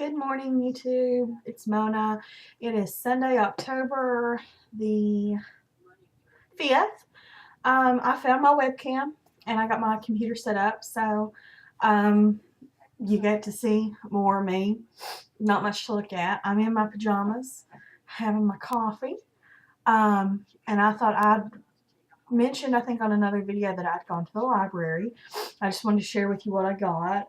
Good morning, YouTube. It's Mona. It is Sunday, October the 5th. I found my webcam and I got my computer set up, so um, you get to see more of me. Not much to look at. I'm in my pajamas, having my coffee, and I thought I'd mentioned, I think, on another video that I'd gone to the library. I just wanted to share with you what I got.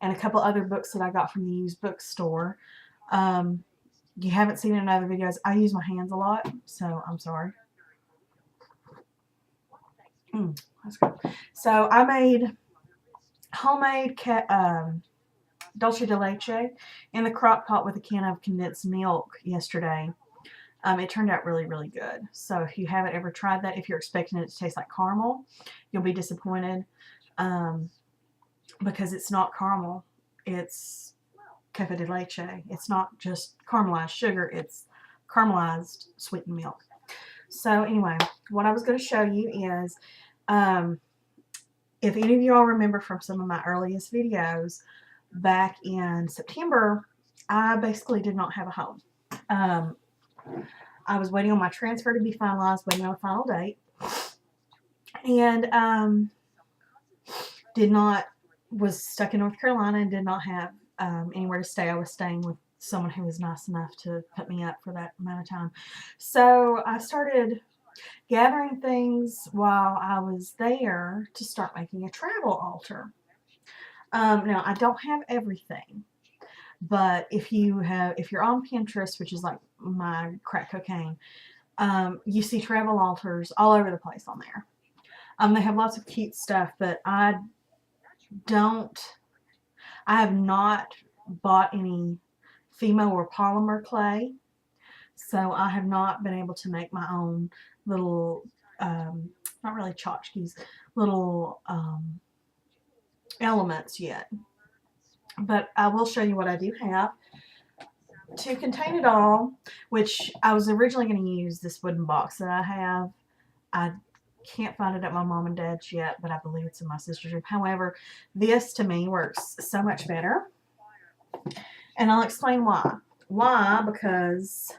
And a couple other books that I got from the used bookstore. Um, you haven't seen it in other videos. I use my hands a lot, so I'm sorry. That's good. So I made homemade dulce de leche in the crock pot with a can of condensed milk yesterday. It turned out really, really good. So if you haven't ever tried that, if you're expecting it to taste like caramel, you'll be disappointed because it's not caramel. It's cafe de leche. It's not just caramelized sugar, it's caramelized sweetened milk. So anyway, what I was going to show you is, if any of you all remember from some of my earliest videos, back in September, I basically did not have a home. I was waiting on my transfer to be finalized, waiting on a final date, and was stuck in North Carolina and did not have anywhere to stay. I was staying with someone who was nice enough to put me up for that amount of time. So I started gathering things while I was there to start making a travel altar. Now I don't have everything, but if you're on Pinterest, which is like my crack cocaine, you see travel altars all over the place on there. They have lots of cute stuff, but I have not bought any Fimo or polymer clay, so I have not been able to make my own little, not really tchotchkes, little elements yet. But I will show you what I do have. To contain it all, which I was originally going to use this wooden box that I have. I can't find it at my mom and dad's yet, but I believe it's in my sister's room. However, this to me works so much better, and I'll explain why. Why? Because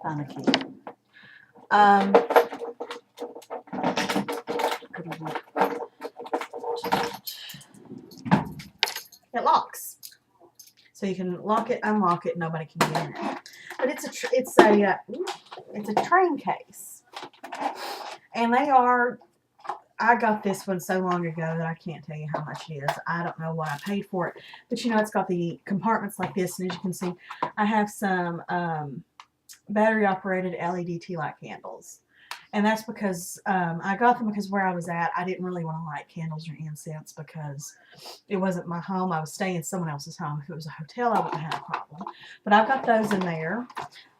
find a key. It locks, so you can lock it, unlock it, nobody can get in it. But it's a train case, and they are. I got this one so long ago that I can't tell you how much it is. I don't know what I paid for it. But you know, it's got the compartments like this. And as you can see, I have some battery-operated LED tea light candles. And that's because I got them because where I was at, I didn't really want to light candles or incense because it wasn't my home. I was staying in someone else's home. If it was a hotel, I wouldn't have a problem. But I've got those in there.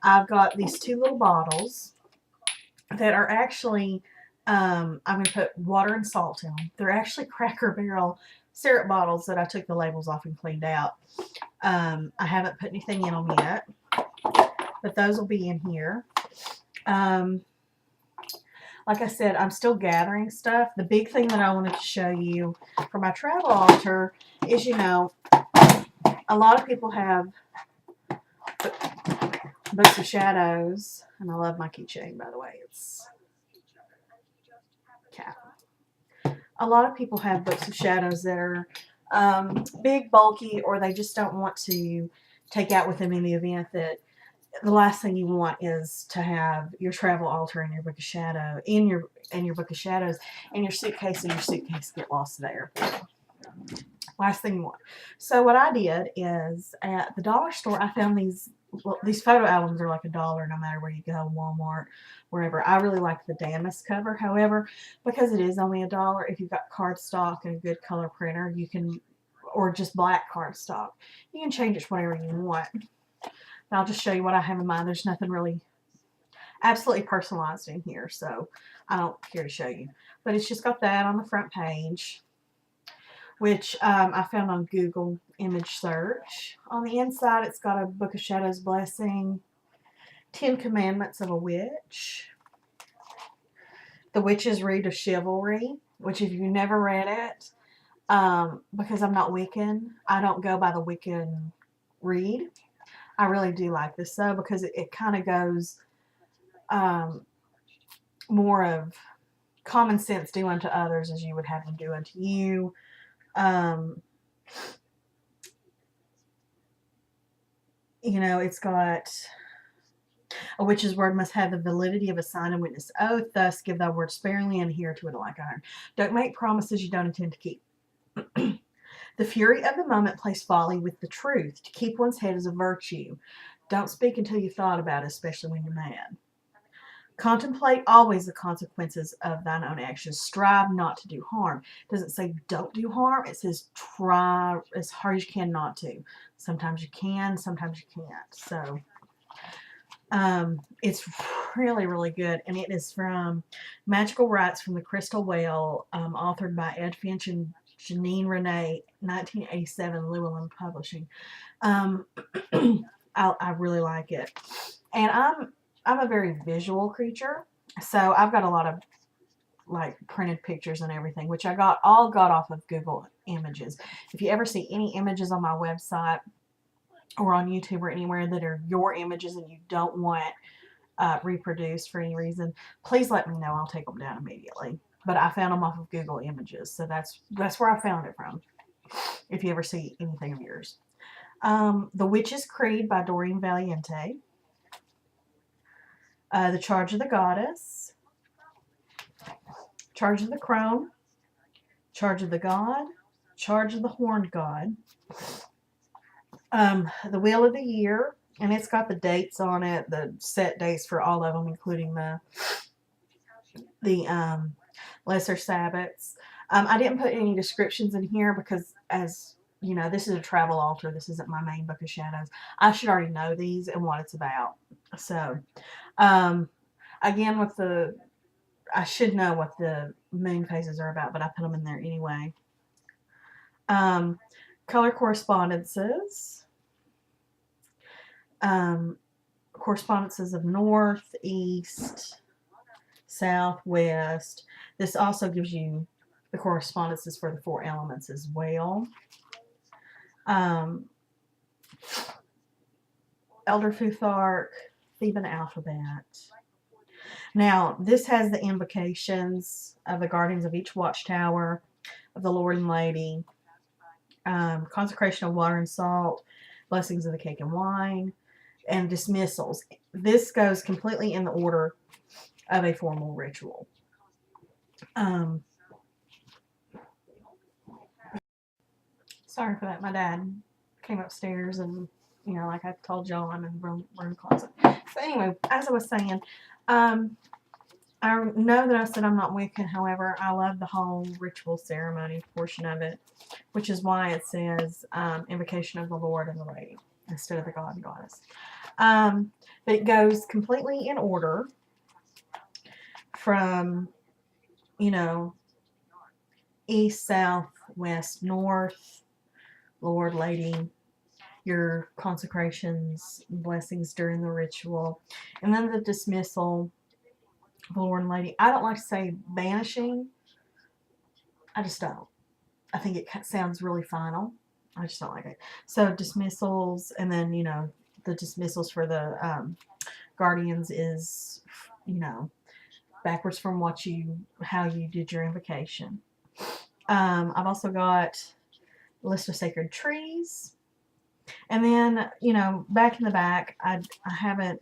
I've got these two little bottles that are actually... I'm going to put water and salt in them. They're actually Cracker Barrel syrup bottles that I took the labels off and cleaned out. I haven't put anything in them yet, but those will be in here. Like I said, I'm still gathering stuff. The big thing that I wanted to show you for my travel altar is, you know, a lot of people have books of shadows, and I love my keychain, by the way. It's a lot of people have books of shadows that are big, bulky, or they just don't want to take out with them in the event that the last thing you want is to have your travel altar in your book of shadow, in your book of shadows, and your suitcase get lost there. Last thing you want. So what I did is at the dollar store, I found these photo albums are like $1 no matter where you go, Walmart, wherever. I really like the damask cover. However, because it is only $1, if you've got cardstock and a good color printer, you can, or just black cardstock, you can change it to whatever you want. But I'll just show you what I have in mind. There's nothing really absolutely personalized in here, so I don't care to show you. But it's just got that on the front page, which I found on Google image search. On the inside, it's got a Book of Shadows blessing, 10 Commandments of a Witch, The Witch's Rite of Chivalry, which if you've never read it, Because I'm not Wiccan. I don't go by the Wiccan read. I really do like this though because it kind of goes um, more of common sense, do unto others as you would have them do unto you. Um, it's got a witch's word must have the validity of a sign and witness oath. Thus, give thy word sparingly and adhere to it like iron. Don't make promises you don't intend to keep. The fury of the moment plays folly with the truth. To keep one's head is a virtue. Don't speak until you've thought about it, especially when you're mad. Contemplate always the consequences of thine own actions. Strive not to do harm. It doesn't say don't do harm. It says try as hard as you can not to. Sometimes you can, sometimes you can't. So it's really, really good. And it is from Magical Rites from the Crystal Whale, authored by Ed Finch and Janine Renee, 1987, Llewellyn Publishing. I really like it. And I'm a very visual creature, so I've got a lot of like printed pictures and everything, which I got off of Google Images. If you ever see any images on my website or on YouTube or anywhere that are your images and you don't want reproduced for any reason, please let me know. I'll take them down immediately. But I found them off of Google Images, so that's where I found it from. If you ever see anything of yours. The Witch's Creed by Doreen Valiente. The Charge of the Goddess. Charge of the Crone. Charge of the God. Charge of the Horned God. The Wheel of the Year. And it's got the dates on it, the set dates for all of them, including the lesser Sabbats. I didn't put any descriptions in here because, as you know, this is a travel altar. This isn't my main book of shadows. I should already know these and what it's about. So, again, I should know what the moon phases are about, but I put them in there anyway. Color correspondences. Correspondences of north, east, south, west. This also gives you the correspondences for the 4 elements as well. Elder Futhark, Theban alphabet. Now, this has the invocations of the guardians of each watchtower, of the Lord and Lady, consecration of water and salt, blessings of the cake and wine, and dismissals. This goes completely in the order of a formal ritual. Sorry for that. My dad came upstairs and, like I told y'all, I'm in the room closet. So anyway, as I was saying, I know that I said I'm not Wiccan. However, I love the whole ritual ceremony portion of it, which is why it says invocation of the Lord and the Lady instead of the God and Goddess. But it goes completely in order from, east, south, west, north, Lord, Lady, your consecrations, blessings during the ritual, and then the dismissal, Lord and Lady. I don't like to say banishing. I just don't. I think it sounds really final. I just don't like it. So dismissals, and then, the dismissals for the guardians is, backwards from how you did your invocation. I've also got a list of sacred trees. And then, back in the back, I haven't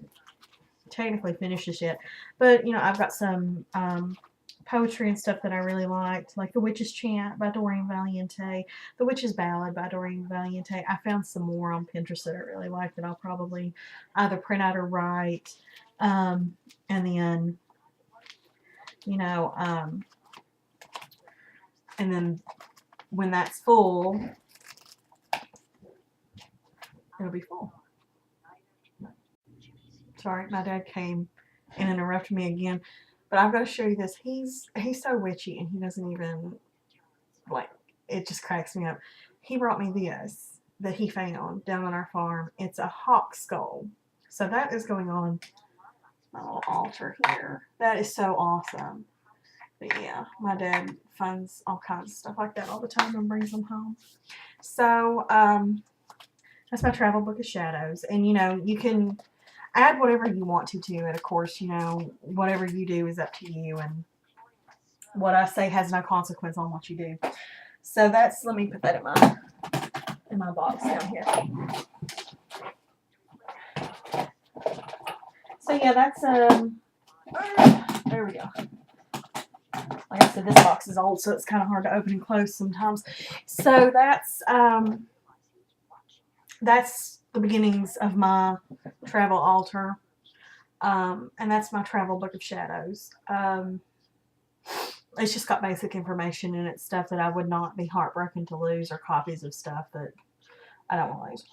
technically finished this yet, but, I've got some poetry and stuff that I really liked, like The Witch's Chant by Doreen Valiente, The Witch's Ballad by Doreen Valiente. I found some more on Pinterest that I really like that I'll probably either print out or write. And then, and then when that's full, it'll be full. Sorry, my dad came and interrupted me again. But I've got to show you this. He's so witchy, and he doesn't even, it just cracks me up. He brought me this that he found down on our farm. It's a hawk skull. So that is going on my little altar here. That is so awesome. But yeah, my dad finds all kinds of stuff like that all the time and brings them home. So that's my travel book of shadows. And you can add whatever you want to it. Of course, whatever you do is up to you, and what I say has no consequence on what you do. So let me put that in my box down here. So yeah, that's there we go. Like I said, this box is old, so it's kind of hard to open and close sometimes. So that's the beginnings of my travel altar, and that's my travel book of shadows. It's just got basic information in it, stuff that I would not be heartbroken to lose, or copies of stuff that I don't want to lose.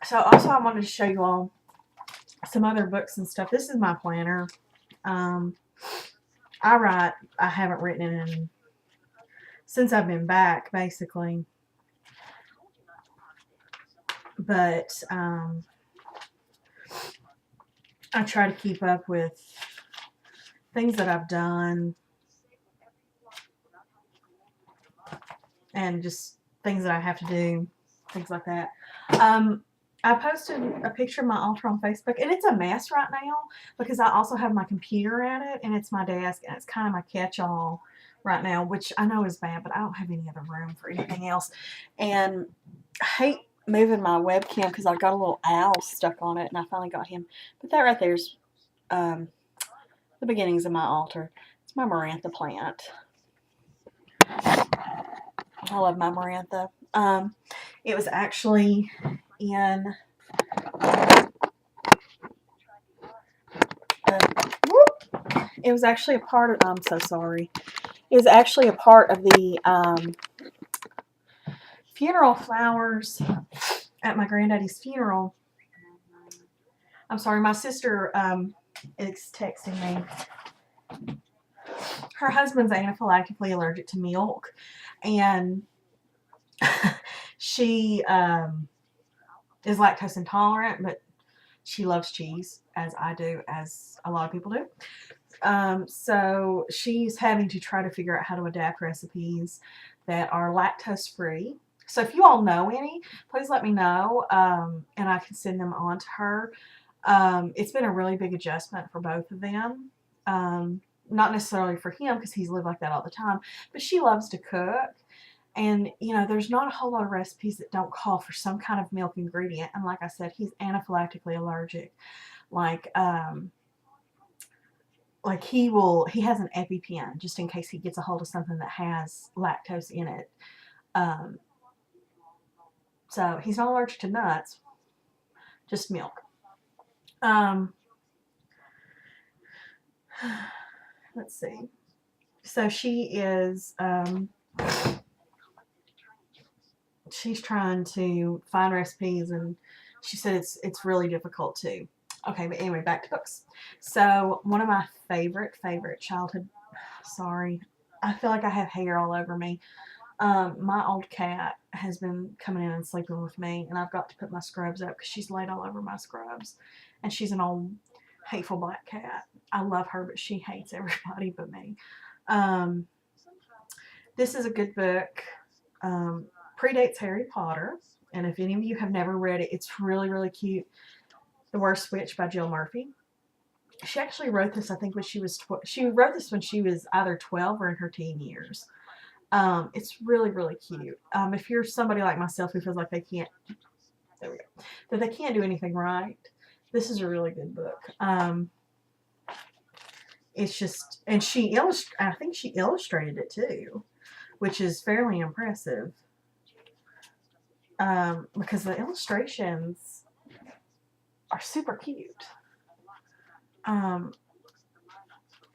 So also I wanted to show you all some other books and stuff. This is my planner. I haven't written in since I've been back, basically. But I try to keep up with things that I've done and just things that I have to do, things like that. I posted a picture of my altar on Facebook, and it's a mess right now because I also have my computer at it, and it's my desk, and it's kind of my catch-all right now, which I know is bad, but I don't have any other room for anything else. And I hate moving my webcam because I got a little owl stuck on it, and I finally got him. But that right there is the beginnings of my altar. It's my Marantha plant. I love my Marantha. It was actually in it was actually a part of, I'm so sorry. It was actually a part of the funeral flowers at my granddaddy's funeral. I'm sorry, my sister is texting me. Her husband's anaphylactically allergic to milk, and she is lactose intolerant, but she loves cheese, as I do, as a lot of people do. So she's having to try to figure out how to adapt recipes that are lactose free. So if you all know any, please let me know, and I can send them on to her. It's been a really big adjustment for both of them. Not necessarily for him because he's lived like that all the time, but she loves to cook. And, there's not a whole lot of recipes that don't call for some kind of milk ingredient. And like I said, he's anaphylactically allergic. Like he has an EpiPen just in case he gets a hold of something that has lactose in it. So he's not allergic to nuts, just milk. Let's see. So she is she's trying to find recipes, and she said it's really difficult too. Okay, but anyway, back to books. So one of my favorite childhood, sorry, I feel like I have hair all over me. My old cat has been coming in and sleeping with me, and I've got to put my scrubs up because she's laid all over my scrubs. And she's an old, hateful black cat. I love her, but she hates everybody but me. This is a good book. Predates Harry Potter, and if any of you have never read it, it's really, really cute. The Worst Witch by Jill Murphy. She actually wrote this, I think, when she wrote this when she was either 12 or in her teen years. It's really, really cute. If you're somebody like myself who feels like they can't, there we go, that they can't do anything right, this is a really good book. It's just, and I think she illustrated it too, which is fairly impressive. Because the illustrations are super cute.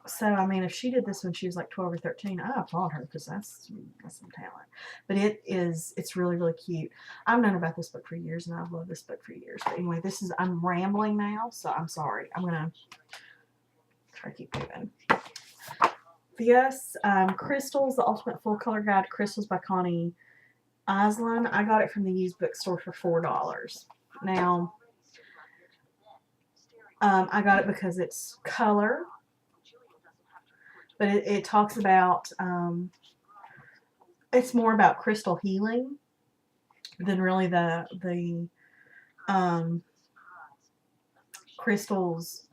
So, I mean, if she did this when she was like 12 or 13, I applaud her because that's some talent. But it's really, really cute. I've known about this book for years, and I've loved this book for years. But anyway, I'm rambling now, so I'm sorry. I'm going to try to keep moving. This, Crystals, The Ultimate Full Color Guide to Crystals by Connie Island. I got it from the used bookstore for $4. Now, I got it because it's color. but it talks about, it's more about crystal healing than really the crystals'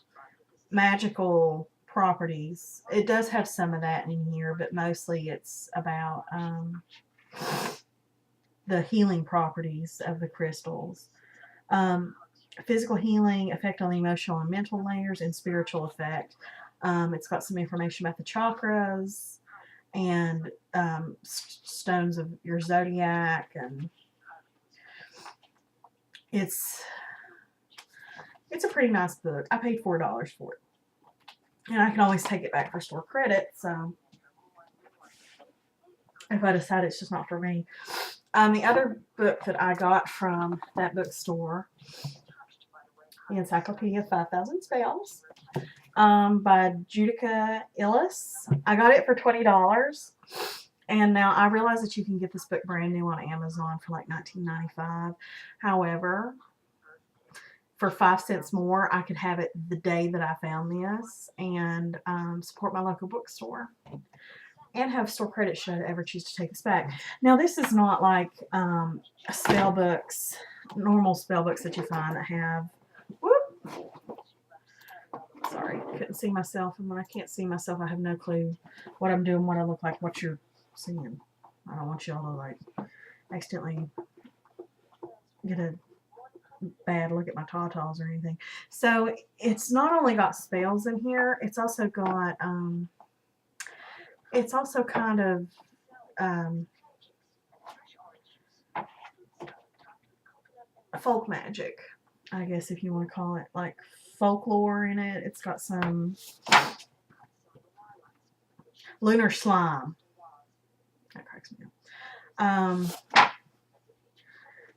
magical properties. It does have some of that in here, but mostly it's about the healing properties of the crystals. Um, Physical healing, effect on the emotional and mental layers, and spiritual effect. It's got some information about the chakras and stones of your zodiac, and it's a pretty nice book. I paid $4 for it, and I can always take it back for store credit. So if I decide it's just not for me. The other book that I got from that bookstore, The Encyclopedia of 5,000 Spells, by Judica Illis. I got it for $20. And now I realize that you can get this book brand new on Amazon for like $19.95. However, for 5 cents more, I could have it the day that I found this and support my local bookstore and have store credit should I ever choose to take this back. Now, this is not like spell books, normal spell books that you find that have, whoop, sorry, couldn't see myself, and when I can't see myself, I have no clue what I'm doing, what I look like, what you're seeing. I don't want y'all to like accidentally get a bad look at my tatas or anything. So it's not only got spells in here, it's also got it's also kind of folk magic, I guess, if you want to call it, like folklore in it. It's got some lunar slime. That cracks me up.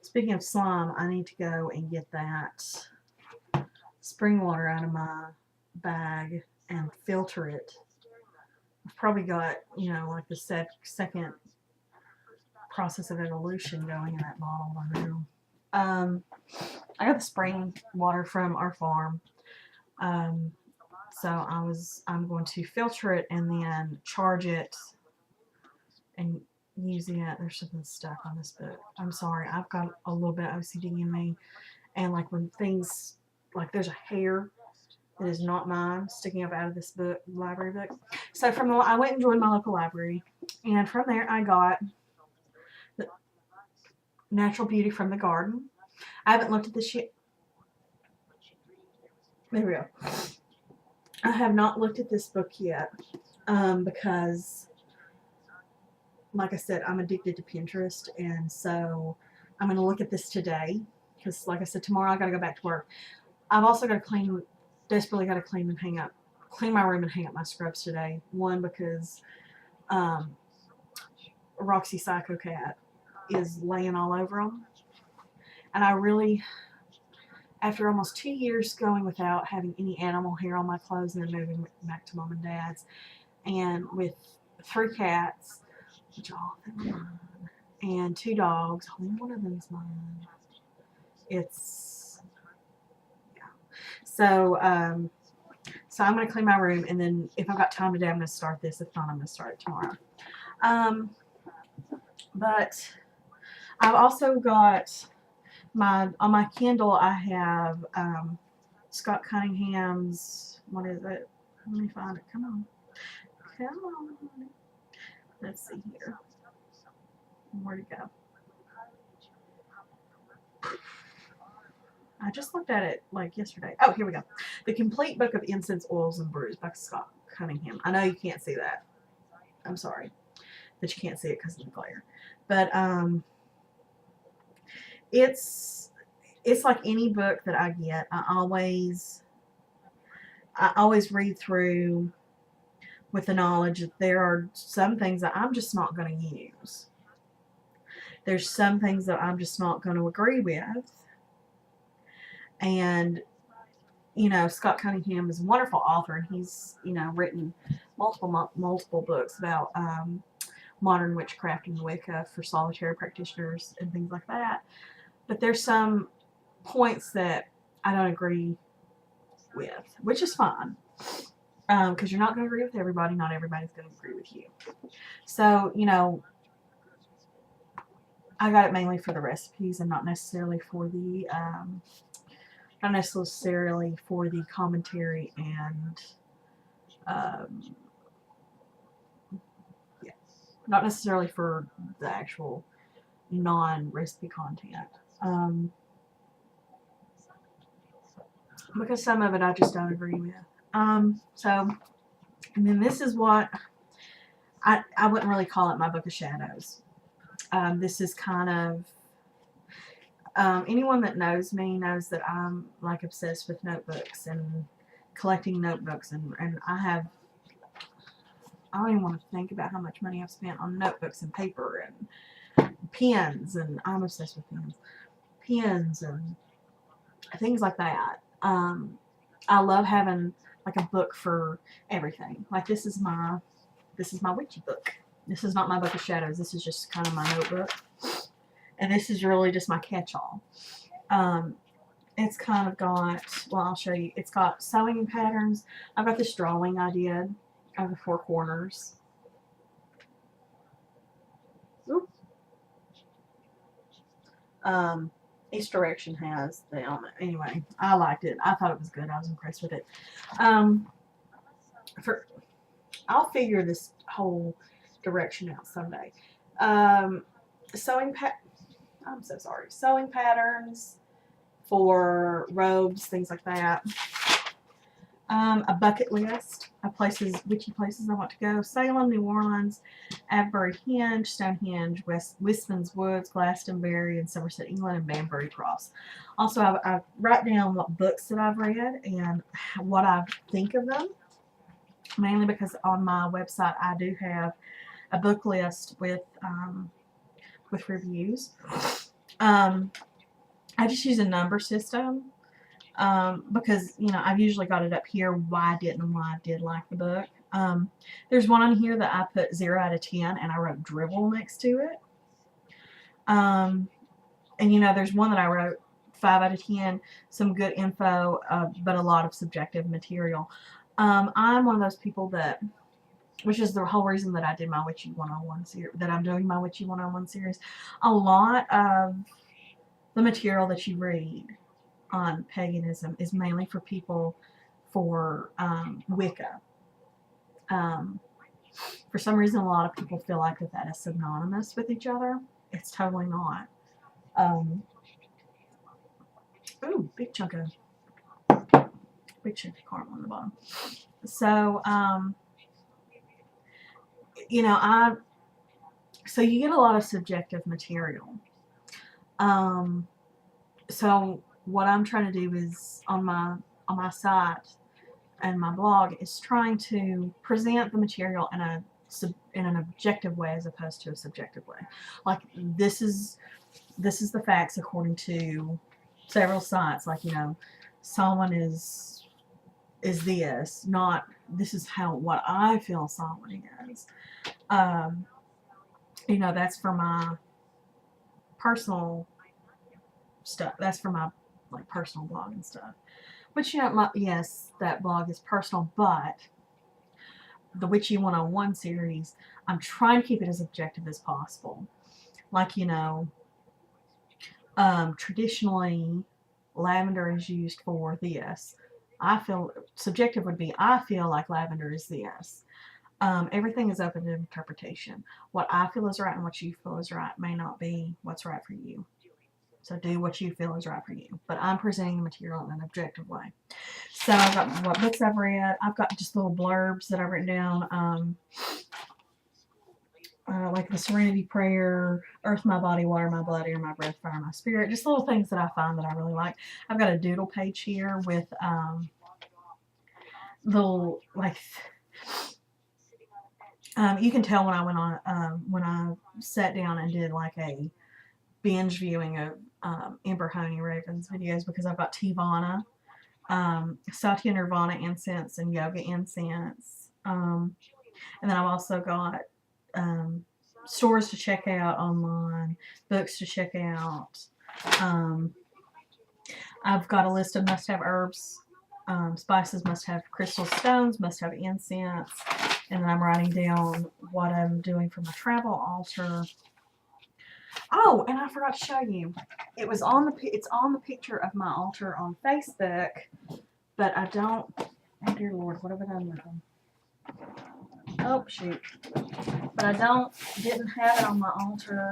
Speaking of slime, I need to go and get that spring water out of my bag and filter it. I've probably got, you know, like the second process of evolution going in that bottle by now. I got the spring water from our farm. So I'm going to filter it and then charge it and use it. There's something stuck on this book. I'm sorry. I've got a little bit of OCD in me. And like when things, like there's a hair that is not mine sticking up out of this book, library book. So I went and joined my local library. And from there I got the Natural Beauty from the Garden. I haven't looked at this yet. There we go. I have not looked at this book yet because, like I said, I'm addicted to Pinterest, and so I'm going to look at this today because, like I said, tomorrow I got to go back to work. I've also got to desperately got to clean my room and hang up my scrubs today. One, because Roxy Psycho Cat is laying all over them, and I really, after almost 2 years going without having any animal hair on my clothes and then moving back to mom and dad's, and with 3 cats, which all of them are mine, and 2 dogs, only one of them is mine. It's, yeah. So I'm going to clean my room, and then if I've got time today, I'm going to start this. If not, I'm going to start it tomorrow. But I've also got on my Kindle, I have Scott Cunningham's, what is it? Let me find it. Come on. Come on. Let's see here. Where'd it go? I just looked at it like yesterday. Oh, here we go. The Complete Book of Incense, Oils, and Brews by Scott Cunningham. I know you can't see that. I'm sorry that you can't see it because of the glare. But it's like any book that I get. I always read through with the knowledge that there are some things that I'm just not going to use. There's some things that I'm just not going to agree with. And, you know, Scott Cunningham is a wonderful author, and he's, you know, written multiple books about modern witchcraft and Wicca for solitary practitioners and things like that. But there's some points that I don't agree with, which is fine. because you're not going to agree with everybody. Not everybody's going to agree with you. So, you know, I got it mainly for the recipes and not necessarily for the commentary and um, yeah, not necessarily for the actual non-recipe content. Because some of it I just don't agree with. So, and then this is what I wouldn't really call it my book of shadows. This is kind of anyone that knows me knows that I'm like obsessed with notebooks and collecting notebooks, and I don't even want to think about how much money I've spent on notebooks and paper and pens, and I'm obsessed with pens and things like that. I love having like a book for everything. Like this is my witchy book. This is not my book of shadows. This is just kind of my notebook, and this is really just my catch-all. It's kind of got, well, I'll show you. It's got sewing patterns. I've got this drawing I did of the four corners. Oops. Each direction has the element. Anyway, I liked it. I thought it was good. I was impressed with it. I'll figure this whole direction out someday. Sewing I'm so sorry. Sewing patterns for robes, things like that. A bucket list of witchy places I want to go. Salem, New Orleans, Avebury Henge, Stonehenge, Wistman's Woods, Glastonbury, and Somerset, England, and Banbury Cross. Also, I write down what books that I've read and what I think of them, mainly because on my website I do have a book list with reviews. I just use a number system. Because, you know, I've usually got it up here why I didn't and why I did like the book. There's one on here that I put 0 out of 10 and I wrote dribble next to it. And, you know, there's one that I wrote 5 out of 10, some good info, but a lot of subjective material. I'm one of those people that, which is the whole reason that I did my Witchy 101 series, that I'm doing my Witchy 101 series. A lot of the material that you read on paganism is mainly for people for Wicca. For some reason, a lot of people feel like that is synonymous with each other. It's totally not. Ooh, big chunk of caramel on the bottom. So, you know, so you get a lot of subjective material. So what I'm trying to do is on my site and my blog is trying to present the material in an objective way as opposed to a subjective way. Like this is the facts according to several sites. Like, you know, Solomon is this, not this is what I feel Solomon is. You know, that's for my personal stuff. That's for my like personal blog and stuff. Which, you know, yes, that blog is personal, but the Witchy 101 series, I'm trying to keep it as objective as possible. Like, you know, traditionally, lavender is used for this. I feel, subjective would be, I feel like lavender is this. Everything is open to interpretation. What I feel is right and what you feel is right may not be what's right for you. So do what you feel is right for you. But I'm presenting the material in an objective way. So I've got what books I've read. I've got just little blurbs that I've written down. Like the Serenity Prayer, Earth My Body, Water My Blood, Air My Breath, Fire My Spirit. Just little things that I find that I really like. I've got a doodle page here with little, like, you can tell when I went on, when I sat down and did like a binge viewing of Ember Honey Raven's videos, because I've got Tivana, Satya Nirvana incense and yoga incense. And then I've also got stores to check out online, books to check out. I've got a list of must-have herbs Spices must have crystal stones, must have incense. And then I'm writing down what I'm doing for my travel altar. Oh, and I forgot to show you. It's on the picture of my altar on Facebook, but I don't. Oh dear Lord, what have I done with them? Oh shoot! But I didn't have it on my altar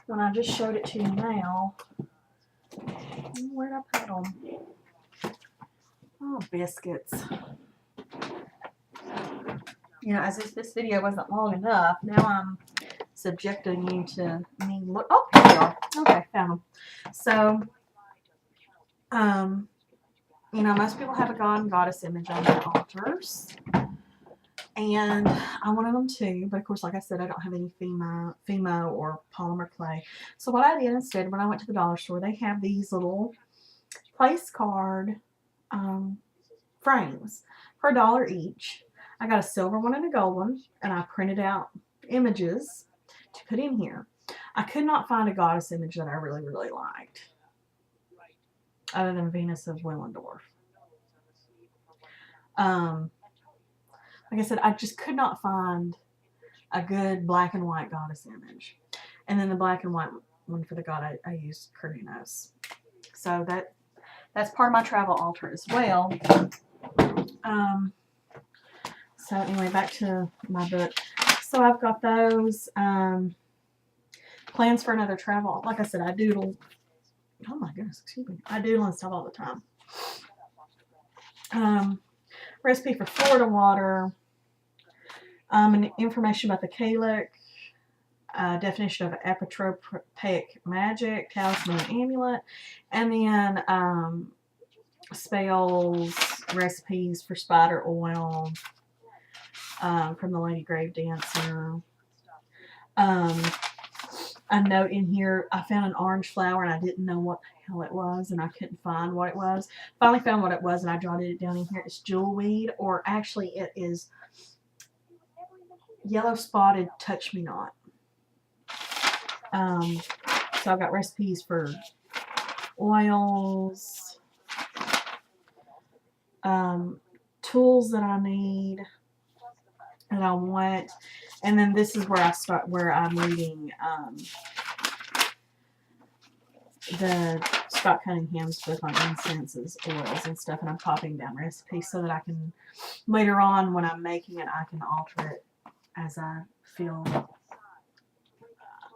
when I just showed it to you now. Where'd I put them? Oh, biscuits. You know, as if this video wasn't long enough, now I'm subjecting you to me look. Oh, here we are. Okay, found them. So, you know, most people have a god and goddess image on their altars. And I wanted them too, but of course, like I said, I don't have any Fimo or polymer clay. So what I did instead, when I went to the dollar store, they have these little place card frames for $1 each. I got a silver one and a gold one, and I printed out images to put in here. I could not find a goddess image that I really, really liked, other than Venus of Willendorf. Like I said, I just could not find a good black and white goddess image. And then the black and white one for the god, I used Carnunos. So that's part of my travel altar as well. So anyway, back to my book. So I've got those plans for another travel. Like I said, I doodle. Oh my goodness, excuse me. I doodle and stuff all the time. Recipe for Florida water. And information about the Kalic. Definition of apotropaic magic, talisman, and amulet. And then spells, recipes for spider oil from the Lady Grave Dancer. A note in here, I found an orange flower and I didn't know what the hell it was, and I couldn't find what it was. Finally found what it was, and I jotted it down in here. It's jewelweed, or actually it is yellow spotted touch me not. So I've got recipes for oils, tools that I need and I want, and then this is where I start, where I'm reading the Scott Cunningham's book on incenses, oils, and stuff, and I'm copying down recipes so that I can, later on when I'm making it, I can alter it as I feel,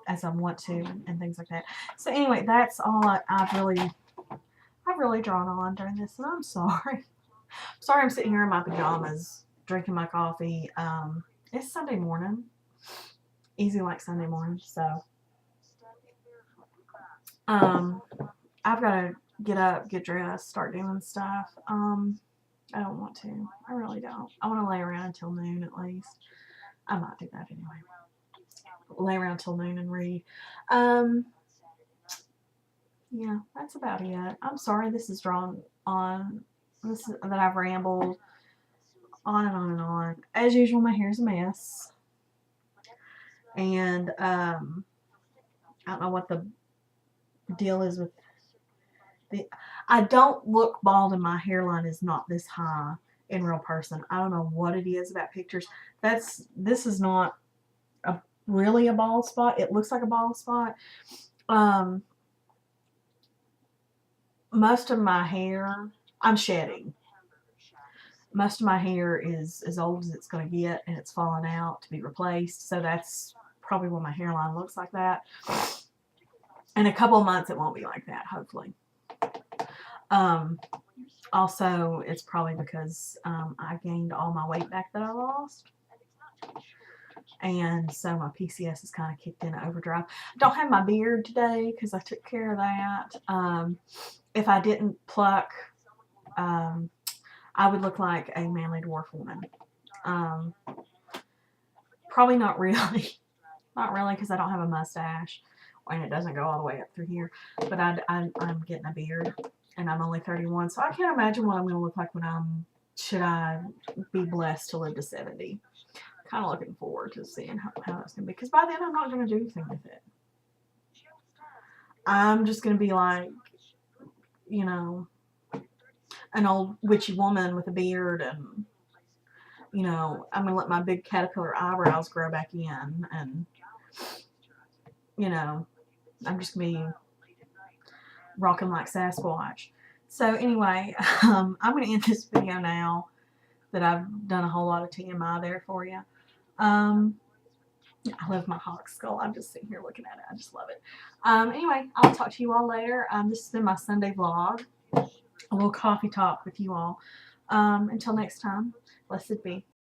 as I want to, and things like that. So anyway, that's all I've really drawn on during this, and I'm sorry. Sorry I'm sitting here in my pajamas, drinking my coffee. It's Sunday morning. Easy like Sunday morning, so I've got to get up, get dressed, start doing stuff. I don't want to. I really don't. I want to lay around until noon at least. I might do that anyway. Lay around till noon and read. Yeah, that's about it. I'm sorry this is drawn on. That I've rambled on and on and on. As usual, my hair's a mess. And I don't know what the deal is with I don't look bald, and my hairline is not this high in real person. I don't know what it is about pictures. This is not really a bald spot. It looks like a bald spot. Most of my hair, I'm shedding. Most of my hair is as old as it's going to get, and it's falling out to be replaced. So that's probably why my hairline looks like that. In a couple of months, it won't be like that, hopefully. Also, it's probably because I gained all my weight back that I lost. And so my PCS is kind of kicked into overdrive. Don't have my beard today because I took care of that. If I didn't pluck, I would look like a manly dwarf woman. Probably not really. Not really, because I don't have a mustache. And it doesn't go all the way up through here. But I'm getting a beard. And I'm only 31. So I can't imagine what I'm going to look like when should I be blessed to live to 70. Kind of looking forward to seeing how that's going to be. Because by then I'm not going to do anything with it. I'm just going to be like, you know, an old witchy woman with a beard, and you know, I'm gonna let my big caterpillar eyebrows grow back in, and you know, I'm just gonna be rocking like Sasquatch. So anyway, I'm gonna end this video now that I've done a whole lot of TMI there for you. Um, I love my hawk skull. I'm just sitting here looking at it. I just love it. Anyway, I'll talk to you all later. This has been my Sunday vlog. A little coffee talk with you all. Until next time, blessed be.